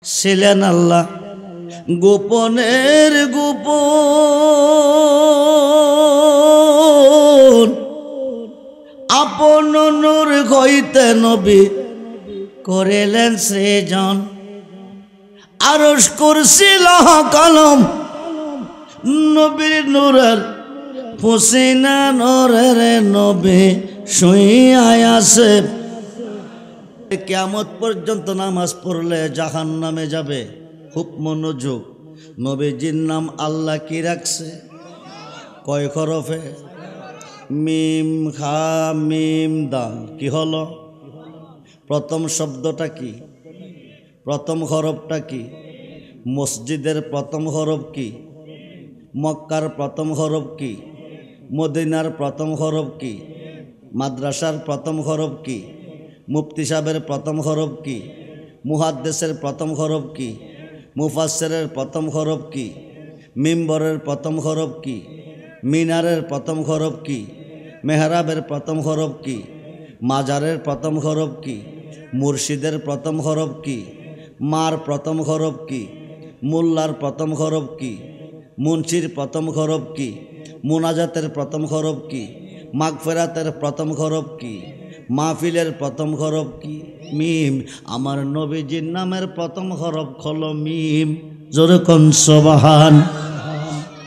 ছিলেন আল্লাহ গোপনের গোপন আপন নূর হইতে নবী করিলেন সৃজন আরশ কুরসি লৌহ কলম নবীর নূরের পসিনা নূরের নবী শুইয়া আছে। কিয়ামত পর্যন্ত নামাজ পড়লে জাহান্নামে যাবে। খুব মনোযোগ, নবীজির নাম আল্লাহ কি রাখছে? কয় হরফে? মিম খা মিম দাল। কি হলো? প্রথম শব্দটা কি? প্রথম হরফটা কি? মসজিদের প্রথম হরফ কি? মক্কার প্রথম হরফ কি? মদিনার প্রথম হরফ কি? মাদ্রাসার প্রথম হরফ কি? মুফতি সাহেবের প্রথম হরফ কি? মুহাদ্দিসের প্রথম হরফ কি? মুফাসসিরের প্রথম হরফ কি? মিম্বরের প্রথম হরফ কি? মিনারের প্রথম হরফ কি? মেহরাবের প্রথম হরফ কি? মাজারের প্রথম হরফ কি? মুর্শিদের প্রথম হরফ কি? মার প্রথম হরফ কি? মোল্লার প্রথম হরফ কি? মুন্সির প্রথম হরফ কি? মুনাজাতের প্রথম হরফ কি? মাগফিরাতের প্রথম হরফ কি? মাহফিলের প্রথম হরফ কি? মিম। আমার নবীজির নামের প্রথম হরফ হলো মিম। জোরে কোন সুবহান।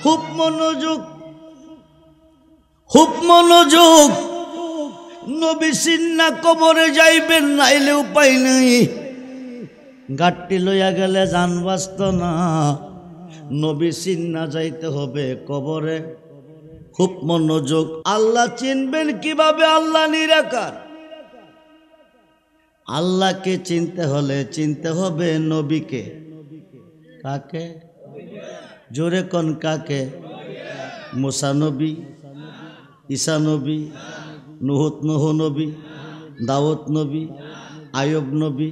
খুব মনোযোগ, খুব মনোযোগ। নবী সিন্না কবরে যাইবেন, নাইলে উপায় নেই। গাড়টি লইয়া গেলে জান বাঁচত না। নবী সিন্না যাইতে হবে কবরে। খুব মনোযোগ। আল্লাহ চিনবেন কিভাবে? আল্লাহ নিরাকার। আল্লাহকে চিনতে হলে চিনতে হবে নবীকে। কাকে? জোরে কোন কাকে? মুসা নবী, ঈসা নবী, নুহ নবী, দাউদ নবী, আয়ুব নবী,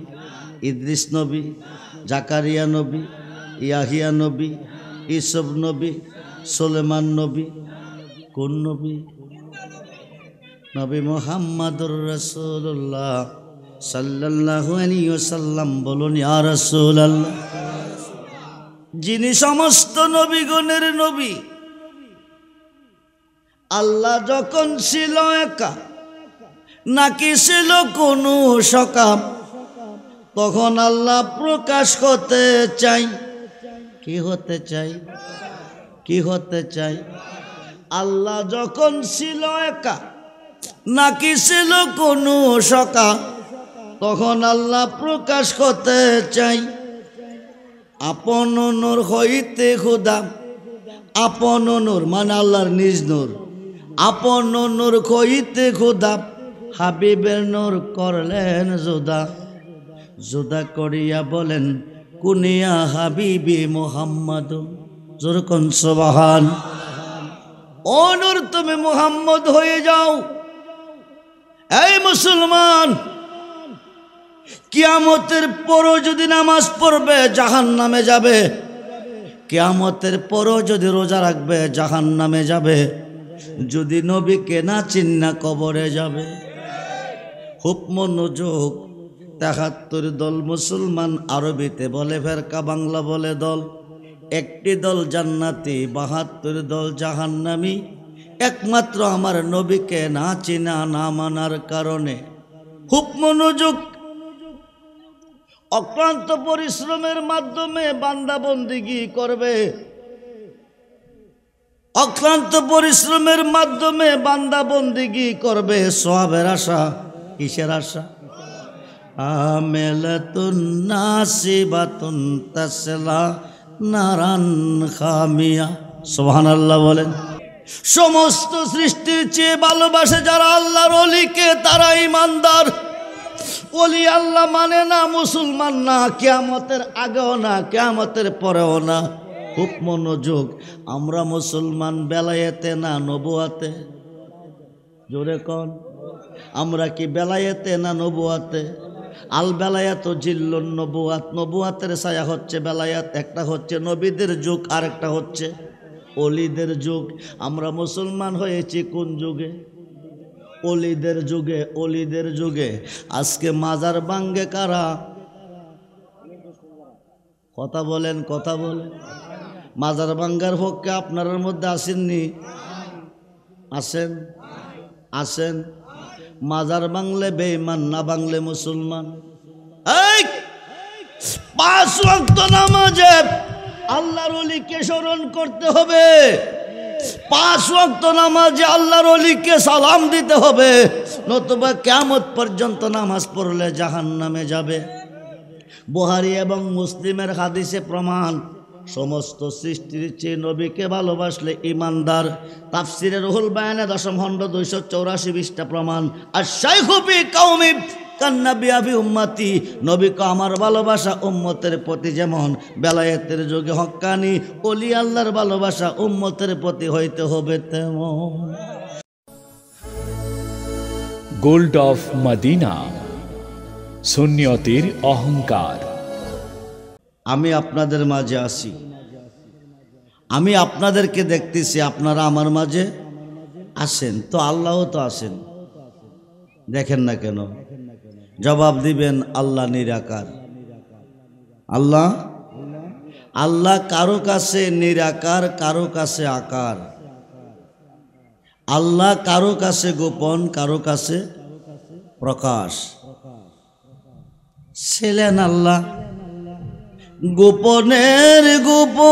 ইদ্রিস নবী, জাকারিয়া নবী, ইয়াহিয়া নবী, ইউসুফ নবী, সুলেমান নবী। কোন নবী? নবী মুহাম্মদুর রাসূলুল্লাহ সাল্লাল্লাহু আলাইহি ওয়াসাল্লাম। বলুন ইয়া রাসূলুল্লাহ। যিনি সমস্ত নবীগণের নবী। আল্লাহ যখন ছিল একা, নাকি ছিল কোনো সকা, তখন আল্লাহ প্রকাশ হতে চাই। কি হতে চাই? কি হতে চাই? আল্লাহ যখন ছিল একা, নাকি ছিল কোনো সকা, তখন আল্লাহ প্রকাশ হতে চাই। আপন নূর হইতে খোদা, আপন নূর মানে আল্লাহর নিজ নূর। আপন নূর হইতে খোদা হাবিবের নূর করলেন জুদা। জুদা করিয়া বলেন কুনিয়া হাবিবি মুহাম্মদ। জোরে কোন সুবহান। ও নূর তুমি মুহাম্মদ হয়ে যাও। এই মুসলমান, কিয়ামতের পরও যদি নামাজ পড়বে জাহান্নামে যাবে। কিয়ামতের পরও যদি রোজা রাখবে জাহান্নামে যাবে। যদি নবীকে না চিন্না কবরে যাবে। খুব মনোযোগ। ৭৩ দল মুসলমান, আরবিতে বলে ফেরকা, বাংলা বলে দল। একটি দল জান্নাতি, ৭২ দল জাহান্নামী। একমাত্র আমার নবীকে না চিনা, না মানার কারণে। খুব মনোযোগ। অক্লান্ত পরিশ্রমের মাধ্যমে বান্দা বন্দিগি করবে। অক্লান্ত পরিশ্রমের মাধ্যমে বান্দা বন্দিগি করবে। সওয়াবের আশা। কিসের আশা? আমেলাতুন নাসিবাতুন তাসলা নারান খামিয়া। সুবহানাল্লাহ বলেন। সমস্ত সৃষ্টির চেয়ে ভালোবাসে যারা আল্লাহর ওলিকে, তারা ঈমানদার। ওলি আল্লাহ মানে না, মুসলমান না, কিয়ামতের আগেও না, কিয়ামতের পরেও না। খুব মনোযোগ। আমরা মুসলমান বেলায়েতে না নবুয়াতে? জোরে কোন। আমরা কি বেলায়েতে না নবুয়াতে? আল বেলায়াত ও জিল্লুন নবুয়াত। নবুয়াতের ছায়া হচ্ছে বেলায়াত। একটা হচ্ছে নবীদের যুগ, আর একটা হচ্ছে ওলিদের যুগ। আমরা মুসলমান হয়েছি কোন যুগে? অলিদের যুগে। অলিদের যুগে। আজকে মাজার ভাঙ্গে কারা? কথা বলেন, কথা বলেন। মাজার ভাঙ্গার পক্ষে আপনার মধ্যে আসেননি? আসেন, আসেন। মাজার ভাঙলে বেঈমান, না ভাঙলে মুসলমান। এই 5 ওয়াক্ত নামাজে আল্লাহর ওলিকে স্মরণ করতে হবে। 5 ওয়াক্ত নামাজে আল্লাহর ওলিকে সালাম দিতে হবে, নতুবা কিয়ামত পর্যন্ত নামাজ পড়লে জাহান্নামে যাবে। বুখারী এবং মুসলিমের হাদিসে প্রমাণ, সমস্ত সৃষ্টির চেয়ে নবীকে ভালোবাসলে ইমানদার। তাফসিরে রুহুল বায়ানে 10ম খণ্ড 284 পৃষ্ঠা প্রমাণ। আর শাইখু ফি কওমি কান্নাবি আবি উম্মতি, নবীকে আমার ভালোবাসা উম্মতের প্রতি যেমন বেলায়েতের যুগে হক্কানি ওলি আল্লাহর ভালোবাসা উম্মতের প্রতি হইতে হবে তেমন। গোল্ড অফ মদিনা, সুন্নিয়তের অহংকার। আমি আপনাদের মাঝে আসি, আমি আপনাদেরকে দেখতেছি, আপনারা আমার মাঝে আসেন, তো আল্লাহও তো আসেন, দেখেন না কেন? জবাব দিবেন আল্লাহ নিরাকার। আল্লাহ আল্লাহ কারো কাছে নিরাকার, কারো কাছে আকার। আল্লাহ কারো কাছে গোপন, কারো কাছে প্রকাশ। ছিলেন আল্লাহ গোপনের গোপন,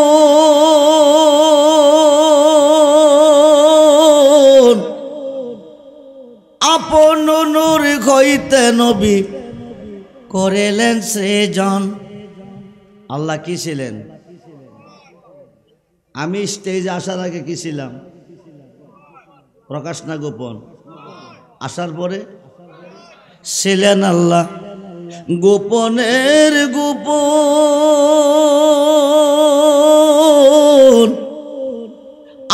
আপন নূর হইতে নবী করিলেন সৃজন। আল্লাহ কি ছিলেন? আমি স্টেজে আসার আগে কি ছিলাম? প্রকাশ না গোপন? আসার পরে ছিলেন আল্লাহ গোপনের গোপন,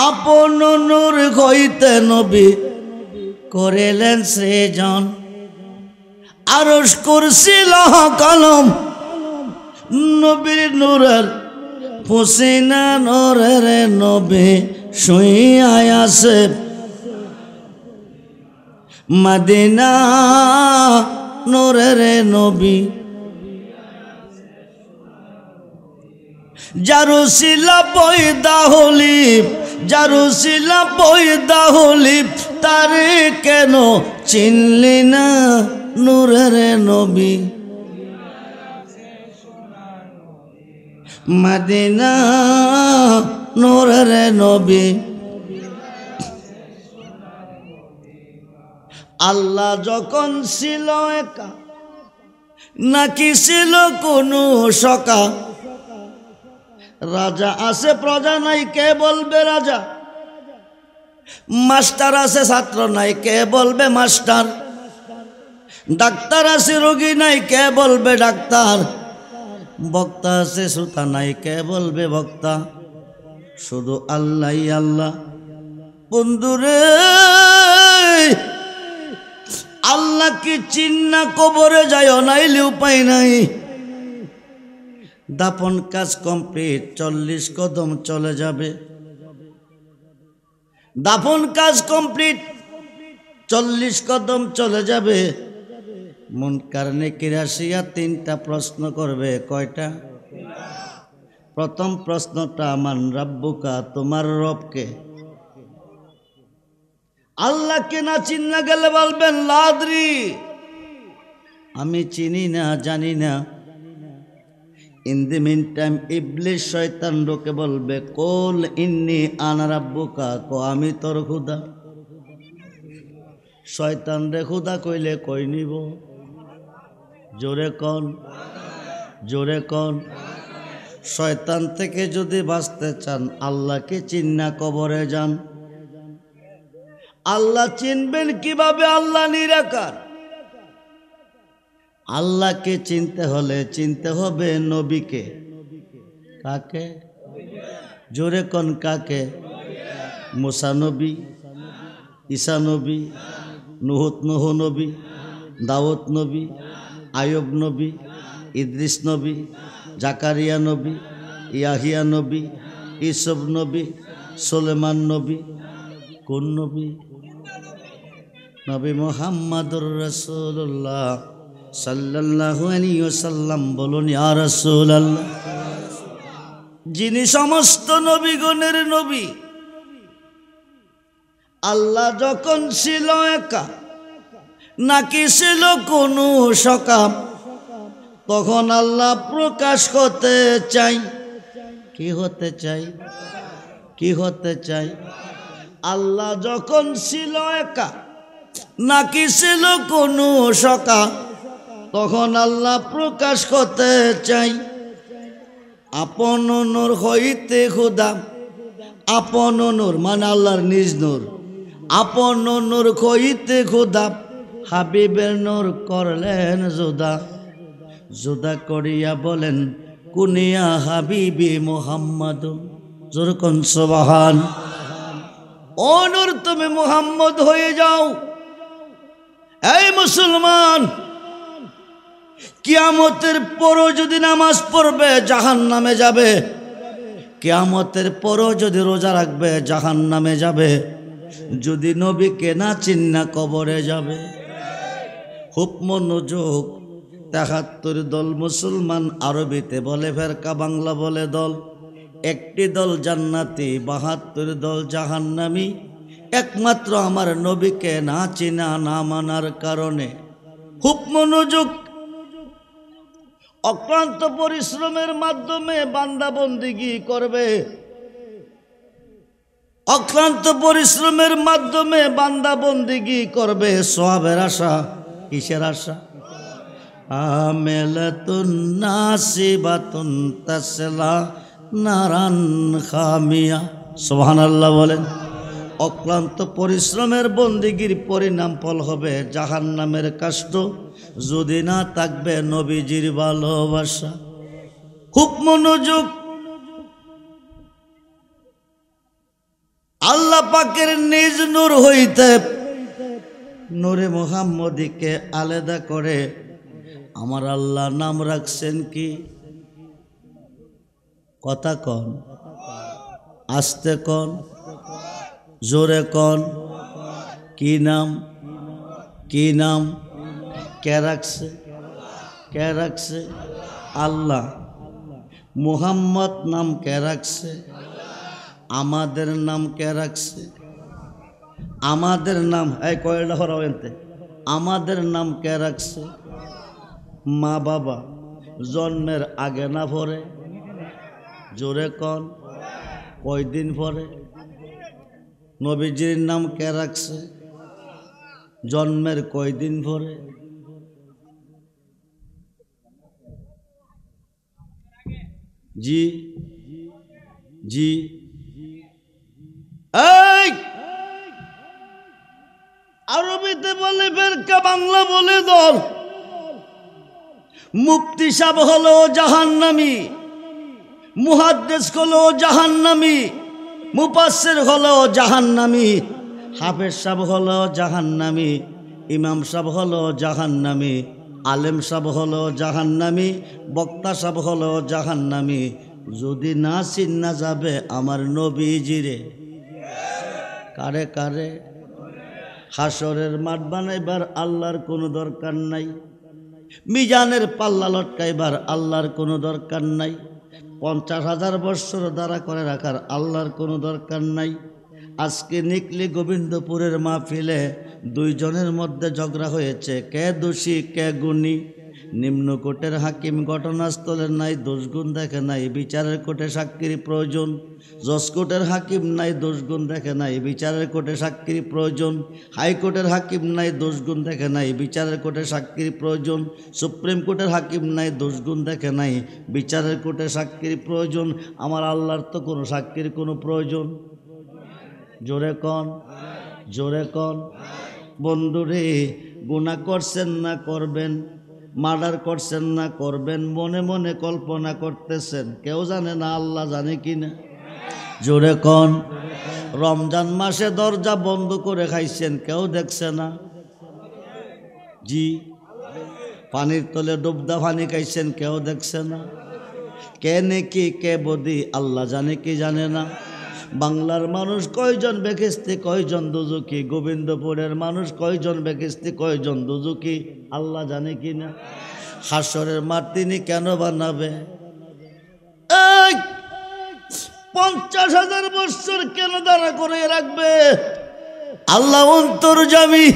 আপন নূর হইতে নবী করিলেন সৃজন। আরশ কুরসি লৌহ কলম নবীর নূরের পসিনা নূরের নবী শুইয়া আছে মদিনা নূরের নবী। জারুসিলা পয়দা হলি, জারুসিলা পয়দা হলি, তারে কেন চিনলি না নূরের নবী? মদিনা নূরের নবী। আল্লাহ যখন ছিল একা, নাকি ছিল কোনো সকা? রাজা আছে প্রজা নাই, কে বলবে রাজা? মাস্টার আছে ছাত্র নাই, কে বলবে মাস্টার? ডাক্তার আছে রোগী নাই, কে বলবে ডাক্তার? বক্তা আছে শ্রোতা নাই, কে বলবে বক্তা? শুধু আল্লাহ আল্লাহ। বন্ধুরে, আল্লাহ কি চিন্না কবরে যায়, নাইলে উপায় নাই। দাফন কাজ কমপ্লিট, 40 কদম চলে যাবে। দাফন কাজ কমপ্লিট, 40 কদম চলে যাবে। মুনকার নেকির আসিয়া 3টা প্রশ্ন করবে। কয়টা? প্রথম প্রশ্নটা মান রাব্বুকা, তোমার রবকে? আল্লাহকে না চিন্না গেলে বলবেন লাদ্রি, আমি চিনি না, জানি না। ইন দি মিন টাইম ইবলিস শয়তান ঢোকে বলবে কুল ইন্নী আনা রাব্বুকা, কো আমি তোর খোদা। শয়তান রে খোদা কইলে কই নিব? জোরে কন, জোরে কন। শয়তান থেকে যদি বাঁচতে চান আল্লাহকে চিন্না কবরে যান। আল্লাহ চিনবেন কিভাবে? আল্লাহ নিরাকার। আল্লাহকে চিনতে হলে চিনতে হবে নবীকে। কাকে? জোরে কোন কাকে? মুসা নবী, ঈসা নবী, নুহ নবী, দাউদ নবী, আয়ুব নবী, ইদ্রিস নবী, জাকারিয়া নবী, ইয়াহিয়া নবী, ইউসুফ নবী, সুলেমান নবী। কোন নবী? নবী মুহাম্মদুর রাসূলুল্লাহ সাল্লাল্লাহু আলাইহি ওয়াসাল্লাম। বলুন ইয়া রাসূলুল্লাহ। যিনি সমস্ত নবীগণের নবী। আল্লাহ যখন ছিল একা, নাকি ছিল কোনো সকাম, তখন আল্লাহ প্রকাশ করতে চাই। কি হতে চাই? কি হতে চাই? আল্লাহ যখন ছিল একা, নাকি ছিল কোনো সকা, তখন আল্লাহ প্রকাশ করতে চাই। আপন নূর হইতে খুদা, আপন নূর মানে আল্লাহর নিজ নূর, আপন নূর হইতে খুদা হাবিবের নূর করলেন জুদা। জুদা করিয়া বলেন কুনিয়া হাবিবি মুহাম্মদ। যেরকম সুবহান। ও নূর তুমি মুহাম্মদ হয়ে যাও। এই মুসলমান, কিয়ামতের পরও যদি নামাজ পড়বে জাহান্নামে যাবে, কিয়ামতের পরও যদি রোজা রাখবে জাহান্নামে যাবে, যদি নবীকে না চিন্না কবরে যাবে। খুব মনোযোগ। ৭৩ দল মুসলমান, আরবিতে বলে ফেরকা, বাংলা বলে দল। একটি দল জান্নাতি, ৭২ দল জাহান্নামী। একমাত্র আমার নবীকে না চিনা না মানার কারণে। খুব মনোযোগ। অক্লান্ত পরিশ্রমের মাধ্যমে বান্দা বন্দিগি করবে, অক্লান্ত পরিশ্রমের মাধ্যমে বান্দা বন্দিগি করবে। সওয়াবের আশা, কিসের আশা? আমেলাতুন নাসিবাতুন তাসলা নারান খামিয়া। সুবহানাল্লাহ বলেন। অক্লান্ত পরিশ্রমের বন্দিগির পরিণাম ফল হবে জাহান্নামের কাষ্ট, যদি না থাকবে নবীজির ভালোবাসা। খুব মনোযোগ। আল্লাহ পাকের নিজ নূর হইতে নূরে মুহাম্মদীকে আলাদা করে আমার আল্লাহ নাম রাখছেন কি? কথা কন, আস্তে কন, জোরে কন। কি নাম? কি নাম? কে রাখছে? কে রাখছে? আল্লাহ। মুহাম্মদ নাম কে রাখছে? আমাদের নাম কে রাখছে? আমাদের নাম, এই কয়লা হরাওয়েনতে, আমাদের নাম কে রাখছে? মা বাবা জন্মের আগে না পরে? জোরে কন। কয়দিন পরে? নবীজির নাম কে রাখছে? জন্মের কয়দিন পরে? জি জি। এই আরবিতে বলে ফেরকা, বাংলা বলে দল। মুফতি সাহেব হলো জাহান্নামী, মুহাদ্দিস হলো জাহান্নামী, মুফাসসির হলো জাহান্নামী, হাফেজ সাহেব হলো জাহান্নামী, ইমাম সাহেব হলো জাহান্নামী, আলেম সাহেব হলো জাহান্নামী, বক্তা সাহেব হলো জাহান্নামী। যদি না চিন্না যাবে আমার নবীজিরে। কারে কারে? হাসরের মাঠ বানাইবার আল্লাহর কোনো দরকার নাই, মিজানের পাল্লা লটকাইবার আল্লাহর কোনো দরকার নাই, 50,000 বৎসর দ্বারা করে রাখার আল্লাহর কোনো দরকার নাই। আজকে নিকলি গোবিন্দপুরের মাহফিলে দুইজনের মধ্যে ঝগড়া হয়েছে, কে দোষী কে গুণী। নিম্ন কোর্টের হাকিম ঘটনাস্থলে নাই, দোষগুণ দেখে নাই, বিচারের কোর্টে সাক্ষীর প্রয়োজন। জজ কোর্টের হাকিম নাই, দোষগুণ দেখে নাই, বিচারের কোর্টে সাক্ষীর প্রয়োজন। হাইকোর্টের হাকিম নাই, দোষগুণ দেখে নাই, বিচারের কোর্টে সাক্ষীর প্রয়োজন। সুপ্রিম কোর্টের হাকিম নাই, দোষগুণ দেখে নাই, বিচারের কোর্টে সাক্ষীর প্রয়োজন। আমার আল্লাহর তো কোনো সাক্ষীর কোনো প্রয়োজন। জোরে কন, জোরে কন। বন্ধুরে, গুনাহ করছেন না করবেন, মার্ডার করছেন না করবেন, মনে মনে কল্পনা করতেছেন, কেউ জানে না, আল্লাহ জানে কি না? জোরে কন। রমজান মাসে দরজা বন্ধ করে খাইছেন, কেউ দেখছে না? জি। পানির তলে ডুবদা পানি খাইছেন, কেউ দেখছে না? কে নেকি কে বদি আল্লাহ জানে কি জানে না? বাংলার মানুষ কয়জন বেকেস্তি কয়জন দুজুকি, গোবিন্দপুরের মানুষ কয়জন বেকেস্তি কয়জন দুজুকি আল্লাহ জানে কি না? হাসরের মাঠ তিনি কেন বানাবে? এই 50,000 বছর কেন দাঁড়া করে রাখবে? আল্লাহ অন্তর্যামী,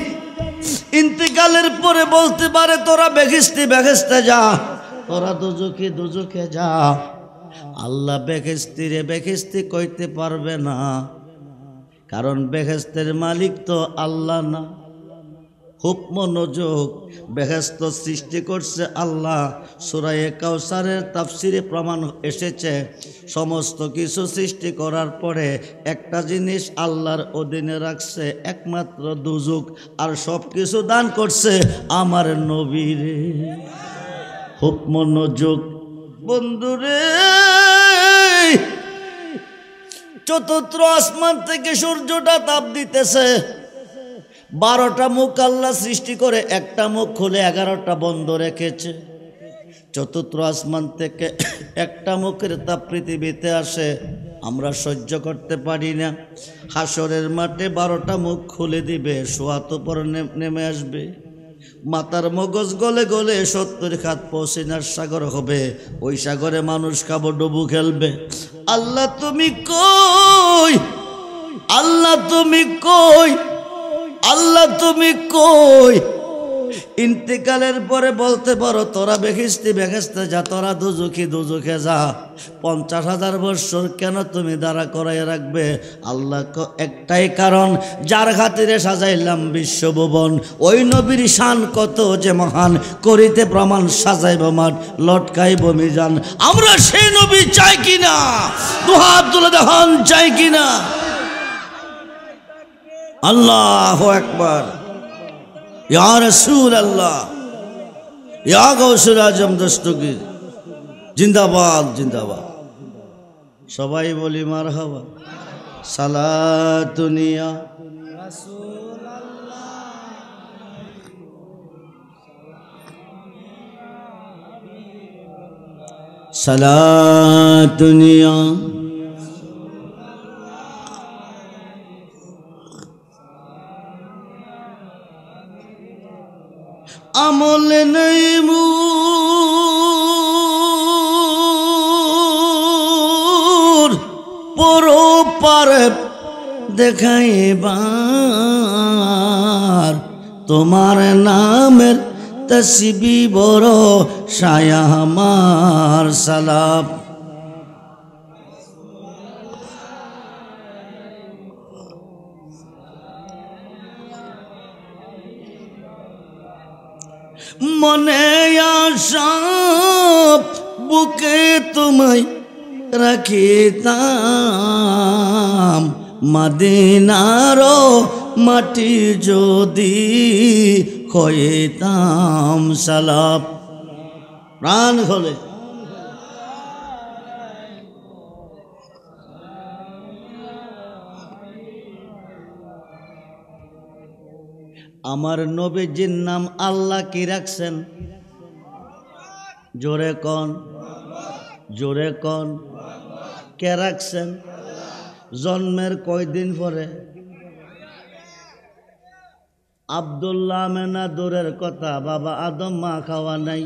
ইন্তেকালের পরে বলতে পারে তোরা বেহেশতে যা, তোরা দুজকে যা। আল্লাহ বেহেশতি কইতে পারবে না, কারণ বেহেশতের মালিক তো আল্লাহ না। খুব মনোযোগ, বেহেশত সৃষ্টি করছে আল্লাহ। সূরা কাউসারের তাফসিরে প্রমাণ এসেছে, সমস্ত কিছু সৃষ্টি করার পরে একটা জিনিস আল্লাহর অধীনে রাখছে, একমাত্র দুজক, আর সব কিছু দান করছে আমার নবীরে। খুব মনোযোগ বন্ধুরে, চতুর্থ আসমান থেকে সূর্যটা তাপ দিতেছে। 12টা মুখ আল্লাহ সৃষ্টি করে একটা মুখ খুলে 11টা বন্ধ রেখেছে। চতুর্থ আসমান থেকে একটা মুখের তাপ পৃথিবীতে আসে, আমরা সহ্য করতে পারি না। হাসরের মাঠে 12টা মুখ খুলে দিবে, সোয়াত উপর নেমে আসবে, মাথার মগজ গলে গলে 70 খাত পৌঁছিনার সাগর হবে। ওই সাগরে মানুষ খাবো, ডুবু খেলবে। আল্লাহ তুমি কই? আল্লাহ তুমি কই? আল্লাহ তুমি কই? ইন্তেকালের পরে বলতে পারো তোরা বেহেশতে যা, তোরা দুজকে যা। 50,000 বছর কেন তুমি দাঁড়া করাই রাখবে? আল্লাহ একটাই কারণ, যার খাতিরে সাজাইলাম বিশ্বভুবন, ওই নবীর শান কত যে মহান, করিতে প্রমাণ সাজাইব মাঠ, লটকাইব মিজান। আমরা সেই নবী চাই কিনা? দুহাত তুলে দেখান, চাই কিনা? আল্লাহু আকবার, ইয়া রাসূলুল্লাহ, ইয়া গাউসুল আজম দস্তগীর, জিন্দাবাদ জিন্দাবাদ। সবাই বলি মারহাবা। সালাতুনিয়া সালাতুনিয়া আমল নেই মুর পরপারে দেখাইবার, তোমার নামের তসবি বড় সায়া আমার সালাম। মনে আশা বুকে তোমায় রাখিতাম, মদিনারো মাটি যদি হইতাম সালাম। প্রাণ খোলে আমার নবীজির নাম আল্লাহ কি রাখছেন? জোরে কন, জোরে কন। কে রাখছেন? জন্মের কয়দিন পরে? আব্দুল্লাহ আমেনা দূরের কথা, বাবা আদম মা খাওয়া নাই।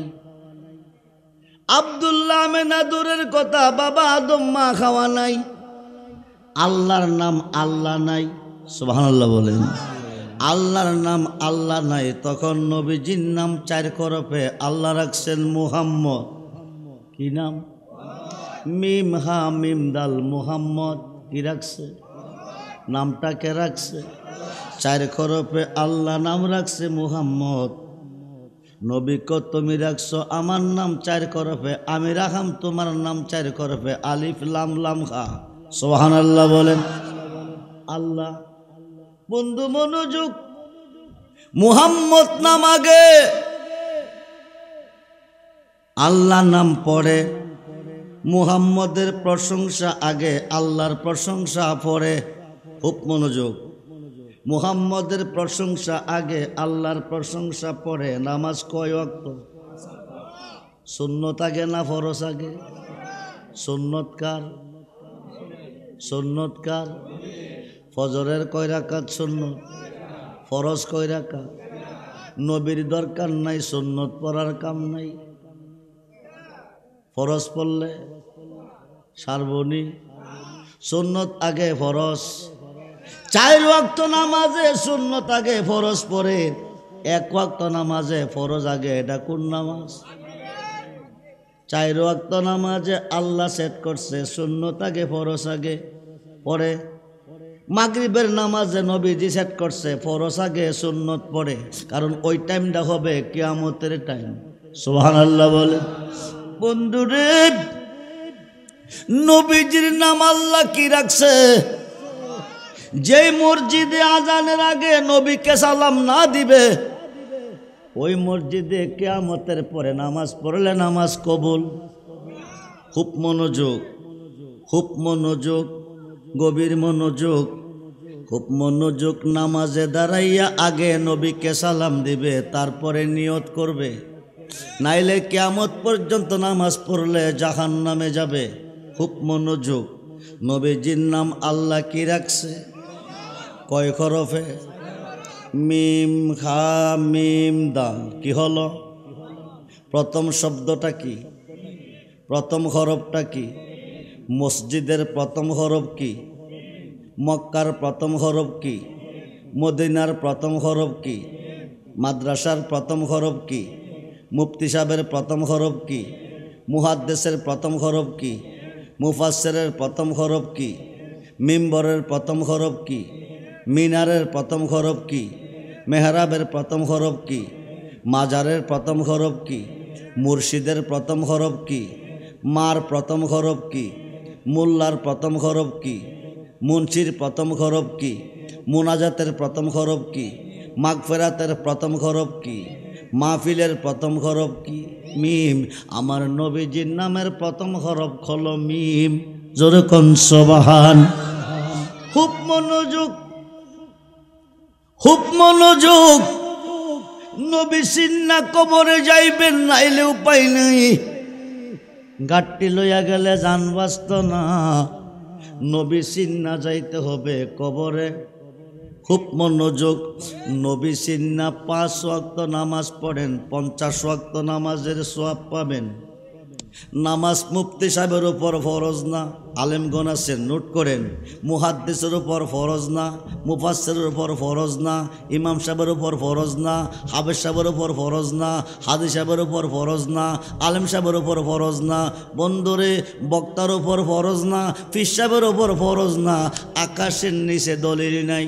আব্দুল্লাহ আমেনা দূরের কথা, বাবা আদম মা খাওয়া নাই। আল্লাহর নাম আল্লাহ নাই, সুবহানাল্লাহ বলেন। আল্লাহর নাম আল্লাহ নাই, তখন নবীজির নাম 4 হরফে আল্লাহ রাখছেন মুহাম্মদ। কি নাম? মিম হা মিম দাল, মুহাম্মদ। কি রাখছে? নামটা কে রাখছে? 4 হরফে আল্লাহ নাম রাখছে মুহাম্মদ। নবী কো তুমি রাখছো আমার নাম 4 হরফে, আমি রাখাম তোমার নাম 4 হরফে, আলিফ লাম লাম হা। সুবহানাল্লাহ বলেন। আল্লাহ বন্ধু মনোযোগ, মুহাম্মদ নাম আগে, আল্লাহ নাম পরে। মুহাম্মদের প্রশংসা আগে, আল্লাহর প্রশংসা পরে। খুব মনোযোগ, মুহাম্মদের প্রশংসা আগে, আল্লাহর প্রশংসা পরে। নামাজ কয় ওয়াক্ত? সুন্নত আগে না ফরজ আগে? সুন্নত কার? সুন্নত কার? ফজরের কয় রাকাত সুন্নত? ফরজ কয় রাকাত? নবীর দরকার নাই সুন্নত পড়ার কাম নাই। ফরজ পড়লে সারবনি, সুন্নত আগে ফরজ। 4 ওয়াক্ত নামাজে সুন্নত আগে ফরজ পড়ে, 1 ওয়াক্ত নামাজে ফরজ আগে। এটা কোন নামাজ? 4 ওয়াক্ত নামাজে আল্লাহ সেট করছে সুন্নত আগে ফরজ আগে পড়ে। মাগরিবের নামাজে নবীজি সেট করছে ফরজ আগে সুন্নত পড়ে, কারণ ওই টাইমটা হবে কিয়ামতের টাইম। সুবহানাল্লাহ বলে। বন্ধুরে, নবীজির নাম আল্লাহ কি রাখছে? যেই মসজিদে আজানের আগে নবীকে সালাম না দিবে, ওই মসজিদে কিয়ামতের পরে নামাজ পড়লে নামাজ কবুল। খুব মনোযোগ, খুব মনোযোগ, গভীর মনোযোগ, খুব মনোযোগ। নামাজে দাঁড়াইয়া আগে নবীকে সালাম দিবে, তারপরে নিয়ত করবে, নাইলে কিয়ামত পর্যন্ত নামাজ পড়লে জাহান্নামে যাবে। খুব মনোযোগ। নবীজির নাম আল্লাহ কি রাখছে? কয় হরফে? মিম খা মিম দাল। কি হলো? প্রথম শব্দটা কি? প্রথম হরফটা কি? মসজিদের প্রথম হরফ কি? মক্কার প্রথম হরফ কি? মদিনার প্রথম হরফ কি? মাদ্রাসার প্রথম হরফ কি? মুফতি সাহেবের প্রথম হরফ কি? মুহাদ্দিসের প্রথম হরফ কি? মুফাসসিরের প্রথম হরফ কি? মিম্বরের প্রথম হরফ কি? মিনারের প্রথম হরফ কি? মেহরাবের প্রথম হরফ কি? মাজারের প্রথম হরফ কি? মুর্শিদের প্রথম হরফ কি? মার প্রথম হরফ কি? মোল্লার প্রথম হরফ কি? মুন্সির প্রথম হরফ কি? মুনাজাতের প্রথম হরফ কি? মাগফিরাতের প্রথম হরফ কি? মাহফিলের প্রথম হরফ কি? মিম। আমার নবীজির নামের প্রথম হরফ হলো মিম। জোরে কোন সুবহান। খুব মনোযোগ, খুব মনোযোগ। নবী সিন্না কবরে যাইবেন, নাইলে উপায় নেই। গাট্টি লইয়া গেলে জান বাঁচত না। নবী সিন্না যাইতে হবে কবরে। খুব মনোযোগ। নবী সিন্না 5 ওয়াক্ত নামাজ পড়েন, 50 ওয়াক্ত নামাজের সওয়াব পাবেন। নামাজ মুফতি সাহেবের উপর ফরজ না, আলেমগণ আছেন নোট করেন। মুহাদ্দিসের উপর ফরজ না, মুফাসসিরের উপর ফরজ না, ইমাম সাহেবের উপর ফরজ না, হাফেজ সাহেবের উপর ফরজ না, হাদিস সাহেবের উপর ফরজ না, আলেম সাহেবের উপর ফরজ না, বন্দরে বক্তার উপর ফরজ না, পীর সাহেবের উপর ফরজ না। আকাশের নিচে দলিল নাই।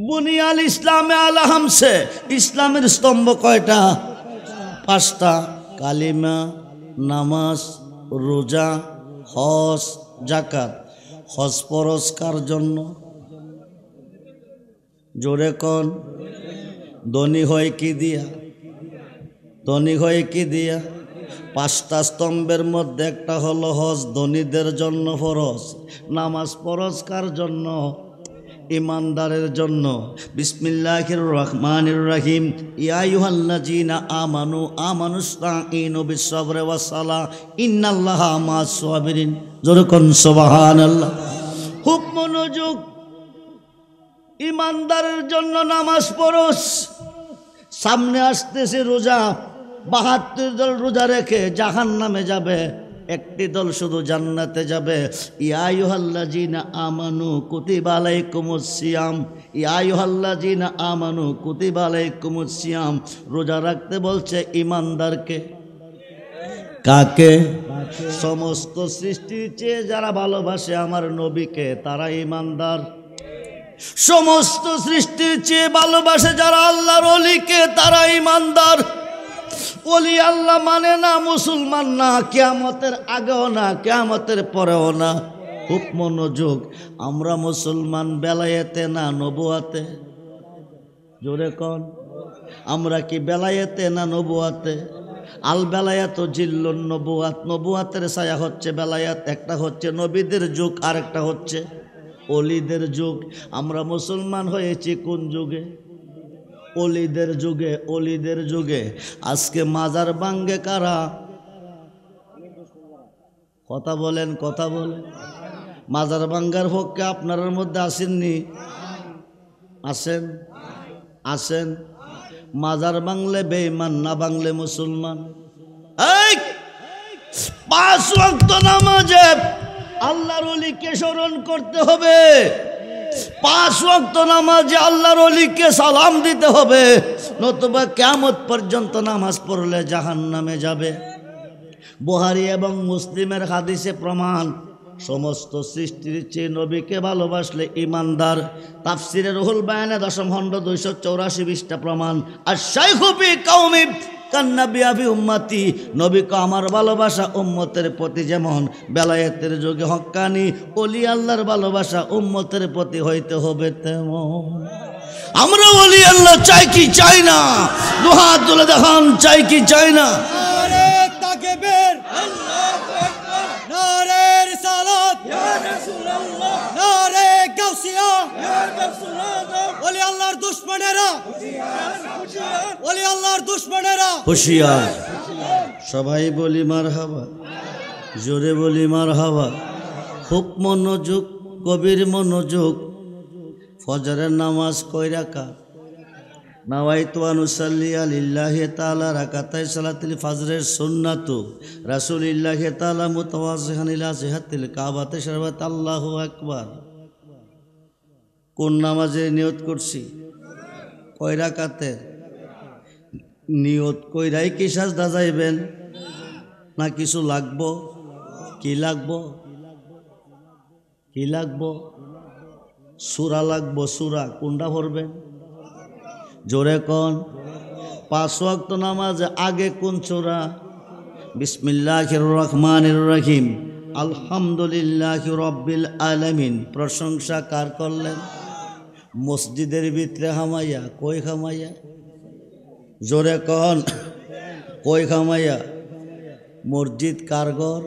বুনিয়াল ইসলামে আলা হামসে। ইসলামের স্তম্ভ কয়টা? 5টা। কালিমা, নামাজ, রোজা, হজ, যাকাত। হজ ফরজ কার জন্য? জোরে কোন। ধনী হয় কি দিয়া? ধনী হয় কি দিয়া? 5টা স্তম্ভের মধ্যে একটা হলো হজ, ধনীদের জন্য ফরজ। নামাজ ফরজ কার জন্য? ইমানদারের জন্য। বিসমিল্লাহির রহমানির রহিম। ইয়া আইয়ুহাল্লাযীনা আমানু আমানুস্তাঈনু বিস-সাবরি ওয়াস-সালাহ ইন্নাল্লাহা মা'আস-সাবিরিন। জোরে কোন সুবহানাল্লাহ। খুব মনোযোগ। ইমানদারের জন্য নামাজ ফরজ। সামনে আসতেছে রোজা। 72 দল রোজা রেখে জাহান্নামে যাবে, একটি দল শুধু জান্নাতে যাবে। ইয়া আইয়ুহাল্লাযীনা আমানু কুতিবা আলাইকুমুস সিয়াম। ইয়া আইয়ুহাল্লাযীনা আমানু কুতিবা আলাইকুমুস সিয়াম। রোজা রাখতে বলছে ইমানদারকে। কাকে? সমস্ত সৃষ্টির চেয়ে যারা ভালোবাসে আমার নবীকে তারা ইমানদার। সমস্ত সৃষ্টির চেয়ে ভালোবাসে যারা আল্লাহর ওলিকে তারা ইমানদার। ওলি আল্লাহ মানে না, মুসলমান না, কিয়ামতের আগেও না, কিয়ামতের পরেও না। খুব মনোযোগ। আমরা মুসলমান বেলায়েতে না নবুয়াতে? জোরে কোন। আমরা কি বেলায়েতে না নবুয়াতে? আল বেলায়াত ও জিল্লুন নবুয়াত। নবুয়াতের ছায়া হচ্ছে বেলায়াত। একটা হচ্ছে নবীদের যুগ, আর একটা হচ্ছে ওলিদের যুগ। আমরা মুসলমান হয়েছি কোন যুগে? ওলিদের যুগে। ওলিদের যুগে। আজকে মাজার ভাঙ্গে কারা? কথা বলেন, কথা বলেন। মাজার ভাঙ্গার পক্ষে আপনার মধ্যে আসেননি? আসেন, আসেন। মাজার ভাঙলে বেঈমান, না ভাঙলে মুসলমান। 5 ওয়াক্ত নামাজে আল্লাহর ওলিকে স্মরণ করতে হবে, 5 ওয়াক্ত নামাজে আল্লাহর ওলিকে সালাম দিতে হবে, নতুবা কিয়ামত পর্যন্ত নামাজ পড়লে জাহান্নামে যাবে। বুখারী এবং মুসলিমের হাদিসে প্রমাণ, সমস্ত সৃষ্টির চেয়ে নবীকে ভালোবাসলে ইমানদার। তাফসিরে রুহুল বায়ানে 10ম খণ্ড 284 পৃষ্ঠা প্রমাণ। আর শাইখু ফি কওমি কান্নাবি আবি উম্মতি, নবীকে আমার ভালোবাসা উম্মতের প্রতি যেমন বেলায়েতের যুগে হক্কানি ওলি আল্লাহর ভালোবাসা উম্মতের প্রতি হইতে হবে তেমন। আমরা ওলি আল্লাহ চাই কি চাই না? দুহাত তুলে দেখান, চাই কি চাই না? নারে তাকবীর, আল্লাহু আকবার, নারে রিসালাত, ইয়া রাসূলুল্লাহ, নারে গাউসিয়া, ইয়া রাসূলুল্লাহ। ওলি আল্লাহর দুশমনেরা হুঁশিয়ার, ওলি আল্লাহর দুশমনেরা হুঁশিয়ার। সবাই বলি মারহাবা, জোরে বলি মারহাবা। খুব মনোযোগ, কবির মনোযোগ। ফজরের নামাজ কয় রাকাত? নাওয়াইতু আন উসাল্লি লিল্লাহি তাআলা রাকাতাই সালাতুল ফজরের সুন্নাতু রাসূলিল্লাহি তাআলা মুতাওয়াজ্জিহান ইলা জিহাতিল কাবাতে শরবত আল্লাহু আকবার। কোন নামাজে নিয়ত করছি? কয় রাকাতের? নিয়ত কইরাই কি সাজদা যাইবেন না কিছু লাগবো? কি লাগবো? কি লাগবো? সূরা লাগবো। সূরা কোনটা পড়বেন? জোরে কোন? 5 ওয়াক্ত নামাজে আগে কোন সূরা? বিসমিল্লাহির রহমানির রহিম, আলহামদুলিল্লাহি রাব্বিল আলামিন। প্রশংসা কার করলেন? মসজিদের ভিতরে হামাইয়া। কই হামাইয়া? জোরে কোন? কই হামাইয়া? মসজিদ কার ঘর?